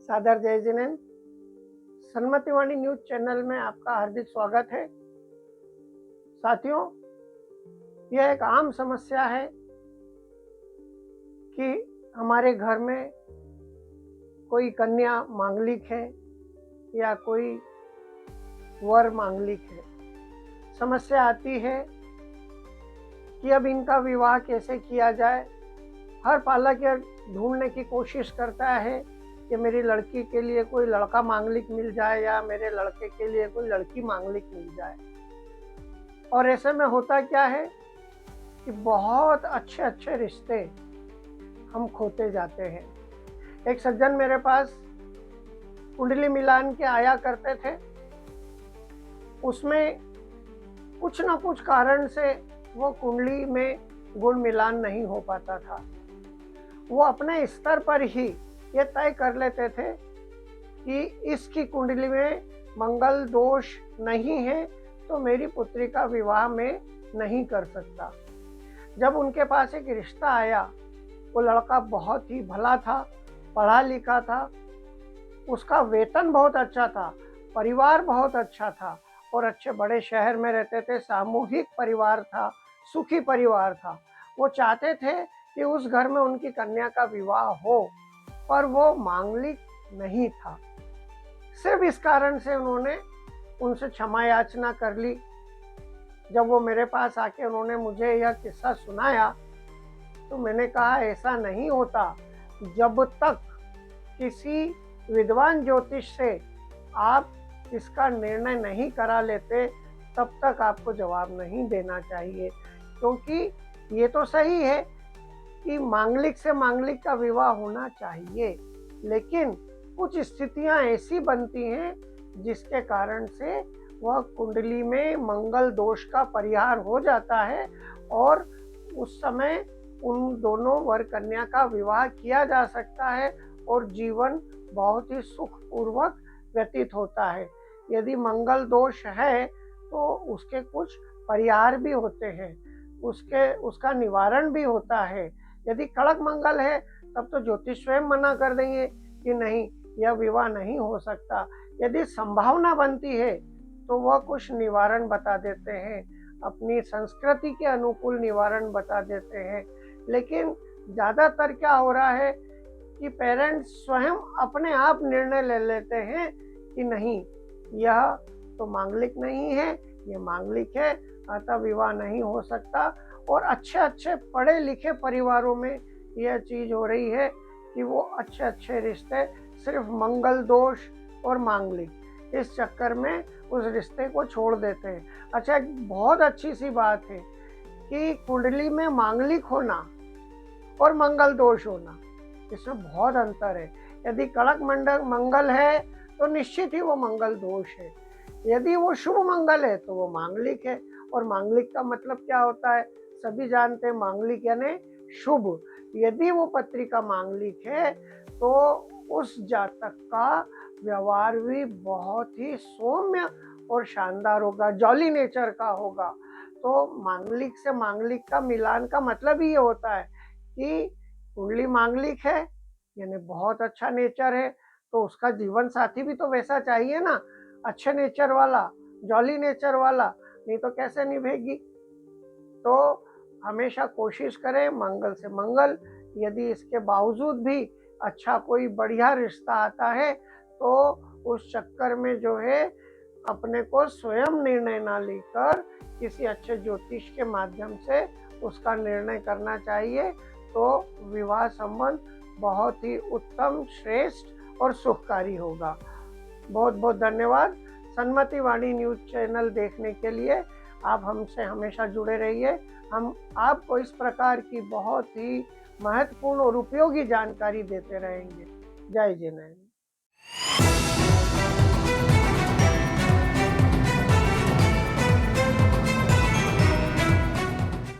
सादर जय Jinendra. सन्मतिवाणी news channel में आपका हार्दिक स्वागत है। साथियों, यह एक आम समस्या है कि हमारे घर में कोई कन्या मांगलिक है या कोई वर मांगलिक है। समस्या आती है कि अब इनका विवाह कैसे किया जाए। हर पालक यह ढूंढने की कोशिश करता है कि मेरी लड़की के लिए कोई लड़का मांगलिक मिल जाए या मेरे लड़के के लिए कोई लड़की मांगलिक मिल जाए। और ऐसे में होता क्या है कि बहुत अच्छे अच्छे रिश्ते हम खोते जाते हैं। एक सज्जन मेरे पास कुंडली मिलान के आया करते थे। उसमें कुछ ना कुछ कारण से वो कुंडली में गुण मिलान नहीं हो पाता था। वो अपने स्तर पर ही ये तय कर लेते थे कि इसकी कुंडली में मंगल दोष नहीं है तो मेरी पुत्री का विवाह में नहीं कर सकता। जब उनके पास एक रिश्ता आया, वो लड़का बहुत ही भला था, पढ़ा लिखा था, उसका वेतन बहुत अच्छा था, परिवार बहुत अच्छा था और अच्छे बड़े शहर में रहते थे। सामूहिक परिवार था, सुखी परिवार था। वो चाहते थे कि उस घर में उनकी कन्या का विवाह हो, पर वो मांगलिक नहीं था। सिर्फ इस कारण से उन्होंने उनसे क्षमा याचना कर ली। जब वो मेरे पास आके उन्होंने मुझे यह किस्सा सुनाया तो मैंने कहा, ऐसा नहीं होता। जब तक किसी विद्वान ज्योतिष से आप इसका निर्णय नहीं करा लेते तब तक आपको जवाब नहीं देना चाहिए। क्योंकि ये तो सही है कि मांगलिक से मांगलिक का विवाह होना चाहिए, लेकिन कुछ स्थितियां ऐसी बनती हैं जिसके कारण से वह कुंडली में मंगल दोष का परिहार हो जाता है और उस समय उन दोनों वर कन्या का विवाह किया जा सकता है और जीवन बहुत ही सुखपूर्वक व्यतीत होता है। यदि मंगल दोष है तो उसके कुछ परिहार भी होते हैं, उसका निवारण भी होता है। यदि कड़क मंगल है तब तो ज्योतिष स्वयं मना कर देंगे कि नहीं, यह विवाह नहीं हो सकता। यदि संभावना बनती है तो वह कुछ निवारण बता देते हैं, अपनी संस्कृति के अनुकूल निवारण बता देते हैं। लेकिन ज़्यादातर क्या हो रहा है कि पेरेंट्स स्वयं अपने आप निर्णय ले लेते हैं कि नहीं, यह तो मांगलिक नहीं है, यह मांगलिक है, अतः विवाह नहीं हो सकता। और अच्छे अच्छे पढ़े लिखे परिवारों में यह चीज़ हो रही है कि वो अच्छे अच्छे रिश्ते सिर्फ मंगल दोष और मांगलिक, इस चक्कर में उस रिश्ते को छोड़ देते हैं। अच्छा, एक बहुत अच्छी सी बात है कि कुंडली में मांगलिक होना और मंगल दोष होना, इसमें बहुत अंतर है। यदि कड़क मंगल है तो निश्चित ही वो मंगल दोष है। यदि वो शुभ मंगल है तो वो मांगलिक है। और मांगलिक का मतलब क्या होता है, सभी जानते हैं, मांगलिक यानी शुभ। यदि वो पत्रिका मांगलिक है तो उस जातक का व्यवहार भी बहुत ही सौम्य और शानदार होगा, जॉली नेचर का होगा। तो मांगलिक से मांगलिक का मिलान का मतलब ही ये होता है कि कुंडली मांगलिक है यानी बहुत अच्छा नेचर है, तो उसका जीवन साथी भी तो वैसा चाहिए ना, अच्छे नेचर वाला, जॉली नेचर वाला, नहीं तो कैसे निभेगी। तो हमेशा कोशिश करें मंगल से मंगल। यदि इसके बावजूद भी अच्छा कोई बढ़िया रिश्ता आता है तो उस चक्कर में जो है अपने को स्वयं निर्णय ना लेकर किसी अच्छे ज्योतिष के माध्यम से उसका निर्णय करना चाहिए। तो विवाह संबंध बहुत ही उत्तम, श्रेष्ठ और सुखकारी होगा। बहुत बहुत धन्यवाद। सन्मतिवाणी न्यूज चैनल देखने के लिए आप हमसे हमेशा जुड़े रहिए। हम आपको इस प्रकार की बहुत ही महत्वपूर्ण और उपयोगी जानकारी देते रहेंगे। जय जिनेन्द्र।